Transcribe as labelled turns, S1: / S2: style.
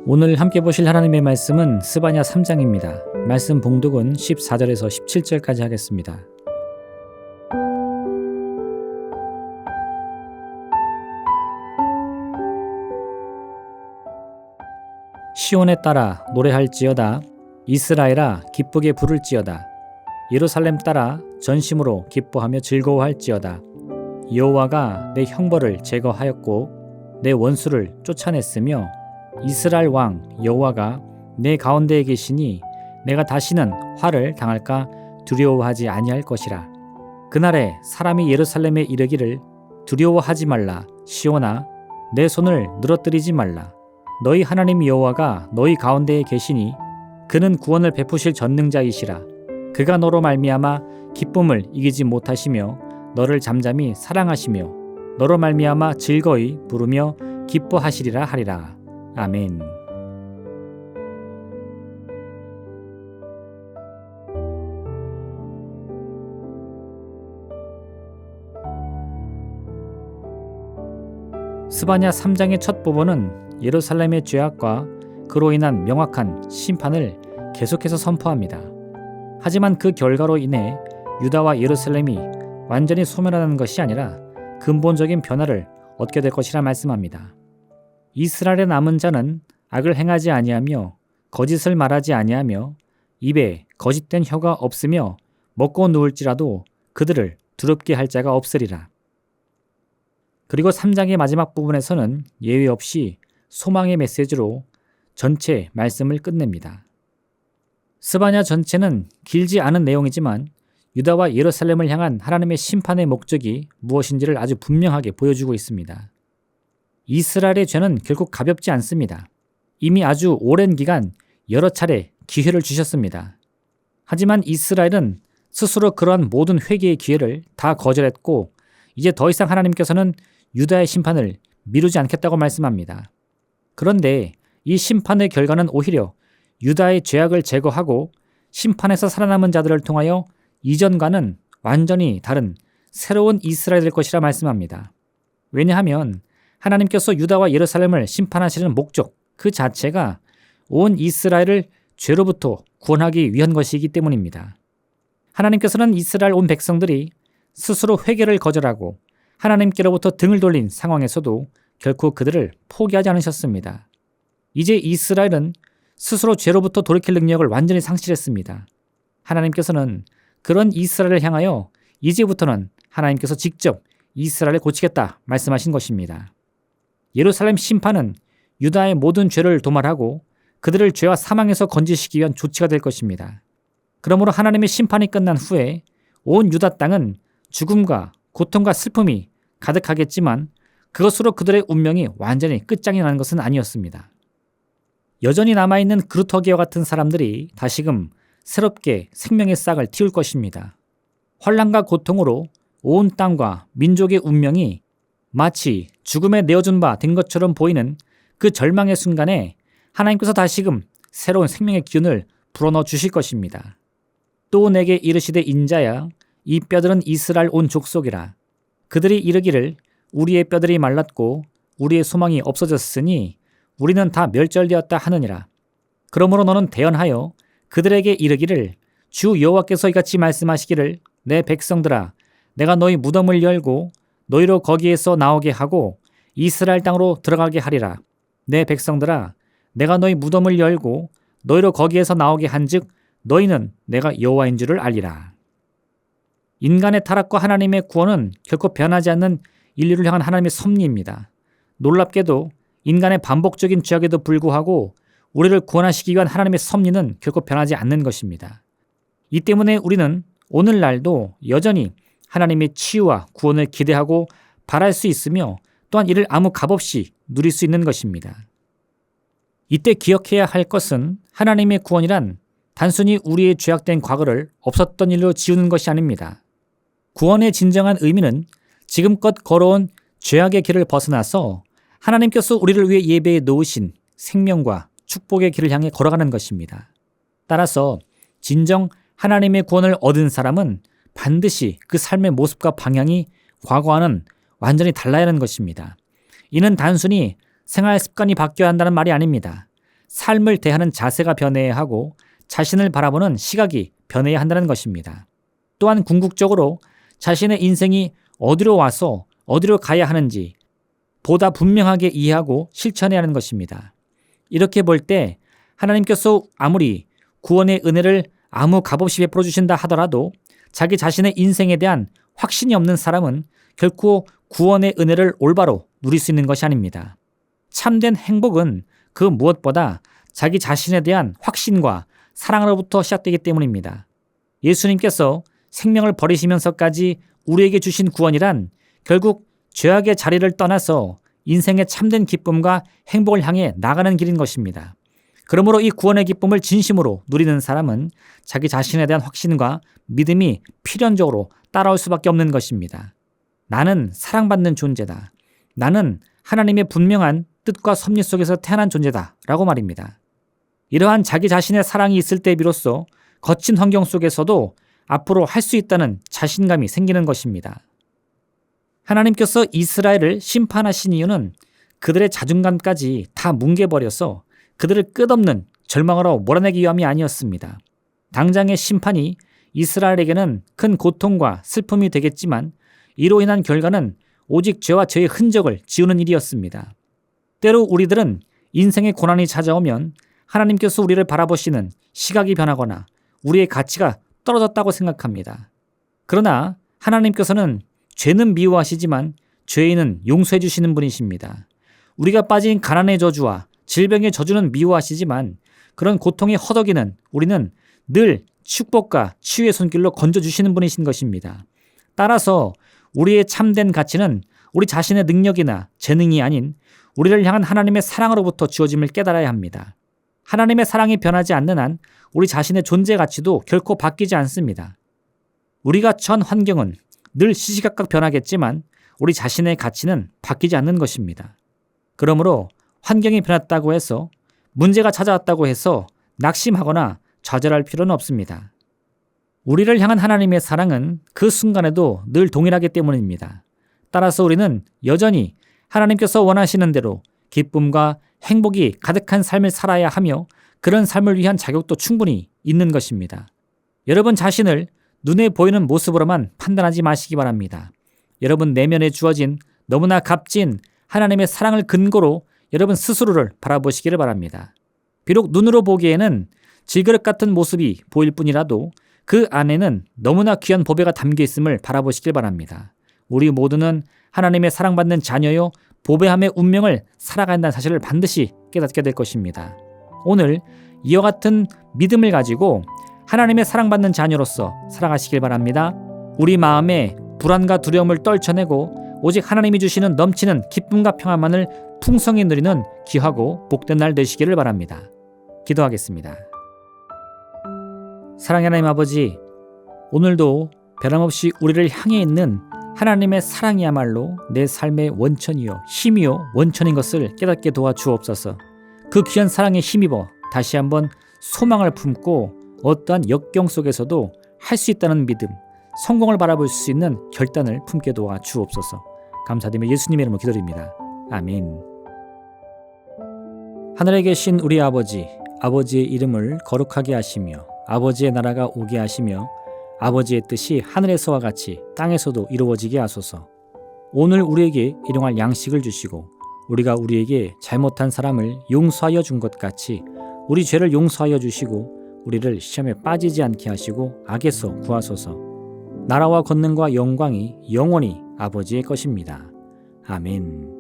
S1: 오늘 함께 보실 하나님의 말씀은 스바냐 3장입니다. 말씀 봉독은 14절에서 17절까지 하겠습니다. 시온에 따라 노래할지어다. 이스라엘아 기쁘게 부를지어다. 예루살렘 따라 전심으로 기뻐하며 즐거워할지어다. 여호와가 내 형벌을 제거하였고 내 원수를 쫓아냈으며 이스라엘 왕 여호와가 내 가운데에 계시니 내가 다시는 화를 당할까 두려워하지 아니할 것이라. 그날에 사람이 예루살렘에 이르기를 두려워하지 말라. 시온아 내 손을 늘어뜨리지 말라. 너희 하나님 여호와가 너희 가운데에 계시니 그는 구원을 베푸실 전능자이시라. 그가 너로 말미암아 기쁨을 이기지 못하시며 너를 잠잠히 사랑하시며 너로 말미암아 즐거이 부르며 기뻐하시리라 하리라. 아멘. 스바냐 3장의 첫 부분은 예루살렘의 죄악과 그로 인한 명확한 심판을 계속해서 선포합니다. 하지만 그 결과로 인해 유다와 예루살렘이 완전히 소멸하는 것이 아니라 근본적인 변화를 얻게 될 것이라 말씀합니다. 이스라엘의 남은 자는 악을 행하지 아니하며 거짓을 말하지 아니하며 입에 거짓된 혀가 없으며 먹고 누울지라도 그들을 두렵게 할 자가 없으리라. 그리고 3장의 마지막 부분에서는 예외 없이 소망의 메시지로 전체 말씀을 끝냅니다. 스바냐 전체는 길지 않은 내용이지만 유다와 예루살렘을 향한 하나님의 심판의 목적이 무엇인지를 아주 분명하게 보여주고 있습니다. 이스라엘의 죄는 결국 가볍지 않습니다. 이미 아주 오랜 기간 여러 차례 기회를 주셨습니다. 하지만 이스라엘은 스스로 그러한 모든 회개의 기회를 다 거절했고 이제 더 이상 하나님께서는 유다의 심판을 미루지 않겠다고 말씀합니다. 그런데 이 심판의 결과는 오히려 유다의 죄악을 제거하고 심판에서 살아남은 자들을 통하여 이전과는 완전히 다른 새로운 이스라엘이 될 것이라 말씀합니다. 왜냐하면 하나님께서 유다와 예루살렘을 심판하시는 목적 그 자체가 온 이스라엘을 죄로부터 구원하기 위한 것이기 때문입니다. 하나님께서는 이스라엘 온 백성들이 스스로 회개를 거절하고 하나님께로부터 등을 돌린 상황에서도 결코 그들을 포기하지 않으셨습니다. 이제 이스라엘은 스스로 죄로부터 돌이킬 능력을 완전히 상실했습니다. 하나님께서는 그런 이스라엘을 향하여 이제부터는 하나님께서 직접 이스라엘을 고치겠다 말씀하신 것입니다. 예루살렘 심판은 유다의 모든 죄를 도말하고 그들을 죄와 사망에서 건지시키기 위한 조치가 될 것입니다. 그러므로 하나님의 심판이 끝난 후에 온 유다 땅은 죽음과 고통과 슬픔이 가득하겠지만 그것으로 그들의 운명이 완전히 끝장이 나는 것은 아니었습니다. 여전히 남아있는 그루터기와 같은 사람들이 다시금 새롭게 생명의 싹을 틔울 것입니다. 환난과 고통으로 온 땅과 민족의 운명이 마치 죽음에 내어준 바 된 것처럼 보이는 그 절망의 순간에 하나님께서 다시금 새로운 생명의 기운을 불어넣어 주실 것입니다. 또 내게 이르시되 인자야 이 뼈들은 이스라엘 온 족속이라. 그들이 이르기를 우리의 뼈들이 말랐고 우리의 소망이 없어졌으니 우리는 다 멸절되었다 하느니라. 그러므로 너는 대언하여 그들에게 이르기를 주 여호와께서 이같이 말씀하시기를 내 백성들아 내가 너희 무덤을 열고 너희로 거기에서 나오게 하고 이스라엘 땅으로 들어가게 하리라. 내 백성들아 내가 너희 무덤을 열고 너희로 거기에서 나오게 한즉 너희는 내가 여호와인 줄을 알리라. 인간의 타락과 하나님의 구원은 결코 변하지 않는 인류를 향한 하나님의 섭리입니다. 놀랍게도 인간의 반복적인 죄악에도 불구하고 우리를 구원하시기 위한 하나님의 섭리는 결코 변하지 않는 것입니다. 이 때문에 우리는 오늘날도 여전히 하나님의 치유와 구원을 기대하고 바랄 수 있으며 또한 이를 아무 값없이 누릴 수 있는 것입니다. 이때 기억해야 할 것은 하나님의 구원이란 단순히 우리의 죄악된 과거를 없었던 일로 지우는 것이 아닙니다. 구원의 진정한 의미는 지금껏 걸어온 죄악의 길을 벗어나서 하나님께서 우리를 위해 예배해 놓으신 생명과 축복의 길을 향해 걸어가는 것입니다. 따라서 진정 하나님의 구원을 얻은 사람은 반드시 그 삶의 모습과 방향이 과거와는 완전히 달라야 하는 것입니다. 이는 단순히 생활 습관이 바뀌어야 한다는 말이 아닙니다. 삶을 대하는 자세가 변해야 하고 자신을 바라보는 시각이 변해야 한다는 것입니다. 또한 궁극적으로 자신의 인생이 어디로 와서 어디로 가야 하는지 보다 분명하게 이해하고 실천해야 하는 것입니다. 이렇게 볼 때 하나님께서 아무리 구원의 은혜를 아무 값없이 베풀어 주신다 하더라도 자기 자신의 인생에 대한 확신이 없는 사람은 결코 구원의 은혜를 올바로 누릴 수 있는 것이 아닙니다. 참된 행복은 그 무엇보다 자기 자신에 대한 확신과 사랑으로부터 시작되기 때문입니다. 예수님께서 생명을 버리시면서까지 우리에게 주신 구원이란 결국 죄악의 자리를 떠나서 인생의 참된 기쁨과 행복을 향해 나가는 길인 것입니다. 그러므로 이 구원의 기쁨을 진심으로 누리는 사람은 자기 자신에 대한 확신과 믿음이 필연적으로 따라올 수밖에 없는 것입니다. 나는 사랑받는 존재다. 나는 하나님의 분명한 뜻과 섭리 속에서 태어난 존재다 라고 말입니다. 이러한 자기 자신의 사랑이 있을 때 비로소 거친 환경 속에서도 앞으로 할 수 있다는 자신감이 생기는 것입니다. 하나님께서 이스라엘을 심판하신 이유는 그들의 자존감까지 다 뭉개버려서 그들을 끝없는 절망으로 몰아내기 위함이 아니었습니다. 당장의 심판이 이스라엘에게는 큰 고통과 슬픔이 되겠지만 이로 인한 결과는 오직 죄와 죄의 흔적을 지우는 일이었습니다. 때로 우리들은 인생의 고난이 찾아오면 하나님께서 우리를 바라보시는 시각이 변하거나 우리의 가치가 떨어졌다고 생각합니다. 그러나 하나님께서는 죄는 미워하시지만 죄인은 용서해 주시는 분이십니다. 우리가 빠진 가난의 저주와 질병의 저주는 미워하시지만 그런 고통의 허덕이는 우리는 늘 축복과 치유의 손길로 건져주시는 분이신 것입니다. 따라서 우리의 참된 가치는 우리 자신의 능력이나 재능이 아닌 우리를 향한 하나님의 사랑으로부터 주어짐을 깨달아야 합니다. 하나님의 사랑이 변하지 않는 한 우리 자신의 존재 가치도 결코 바뀌지 않습니다. 우리가 처한 환경은 늘 시시각각 변하겠지만 우리 자신의 가치는 바뀌지 않는 것입니다. 그러므로 환경이 변했다고 해서 문제가 찾아왔다고 해서 낙심하거나 좌절할 필요는 없습니다. 우리를 향한 하나님의 사랑은 그 순간에도 늘 동일하기 때문입니다. 따라서 우리는 여전히 하나님께서 원하시는 대로 기쁨과 행복이 가득한 삶을 살아야 하며 그런 삶을 위한 자격도 충분히 있는 것입니다. 여러분 자신을 눈에 보이는 모습으로만 판단하지 마시기 바랍니다. 여러분 내면에 주어진 너무나 값진 하나님의 사랑을 근거로 여러분 스스로를 바라보시기를 바랍니다. 비록 눈으로 보기에는 질그릇 같은 모습이 보일 뿐이라도 그 안에는 너무나 귀한 보배가 담겨 있음을 바라보시길 바랍니다. 우리 모두는 하나님의 사랑받는 자녀요 보배함의 운명을 살아간다는 사실을 반드시 깨닫게 될 것입니다. 오늘 이와 같은 믿음을 가지고 하나님의 사랑받는 자녀로서 살아가시길 바랍니다. 우리 마음에 불안과 두려움을 떨쳐내고 오직 하나님이 주시는 넘치는 기쁨과 평안만을 풍성히 누리는 귀하고 복된 날 되시기를 바랍니다. 기도하겠습니다. 사랑의 하나님 아버지, 오늘도 변함없이 우리를 향해 있는 하나님의 사랑이야말로 내 삶의 원천이요 힘이요 원천인 것을 깨닫게 도와주옵소서. 그 귀한 사랑에 힘입어 다시 한번 소망을 품고 어떠한 역경 속에서도 할 수 있다는 믿음, 성공을 바라볼 수 있는 결단을 품게 도와주옵소서. 감사드리며 예수님의 이름으로 기도드립니다. 아멘. 하늘에 계신 우리 아버지, 아버지의 이름을 거룩하게 하시며 아버지의 나라가 오게 하시며 아버지의 뜻이 하늘에서와 같이 땅에서도 이루어지게 하소서. 오늘 우리에게 일용할 양식을 주시고 우리가 우리에게 잘못한 사람을 용서하여 준 것 같이 우리 죄를 용서하여 주시고 우리를 시험에 빠지지 않게 하시고 악에서 구하소서. 나라와 권능과 영광이 영원히 아버지의 것입니다. 아멘.